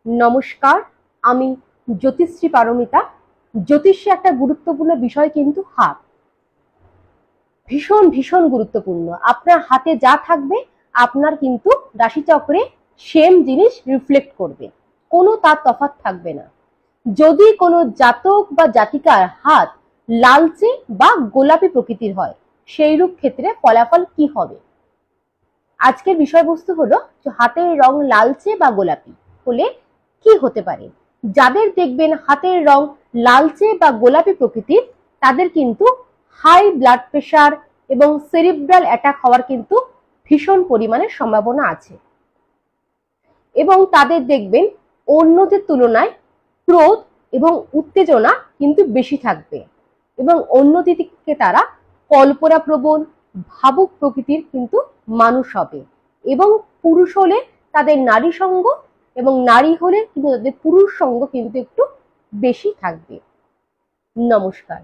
নমস্কার, আমি জ্যোতিশ্রী পারমিতা। জ্যোতিষে একটা গুরুত্বপূর্ণ বিষয় কিন্তু হাত। ভীষণ ভীষণ গুরুত্বপূর্ণ। আপনার হাতে যা থাকবে আপনার কিন্তু রাশিচক্রে সেম জিনিস রিফ্লেক্ট করবে, কোনো তার তফাৎ থাকবে না। যদি কোনো জাতক বা জাতিকার হাত লালচে বা গোলাপি প্রকৃতির হয়, সেইরূপ ক্ষেত্রে ফলাফল কি হবে? আজকের বিষয়বস্তু হলো যে হাতের রং লালচে বা গোলাপি হলে কি হতে পারে। যাদের দেখবেন হাতের রং লালচে বা গোলাপি প্রকৃতির, তাদের কিন্তু হাই ব্লাড প্রেশার এবং সেরিব্রাল অ্যাটাক হওয়ার কিন্তু ভীষণ পরিমাণে সম্ভাবনা আছে। এবং তাদের দেখবেন অন্যদের তুলনায় ক্রোধ এবং উত্তেজনা কিন্তু বেশি থাকবে, এবং অন্যদিকে তারা কল্পনাপ্রবণ ভাবুক প্রকৃতির কিন্তু মানুষ হবে। এবং পুরুষ হলে তাদের নারী সঙ্গ, এবং নারী হলে কিন্তু তাদের পুরুষ সঙ্গ কিন্তু একটু বেশি থাকবে। নমস্কার।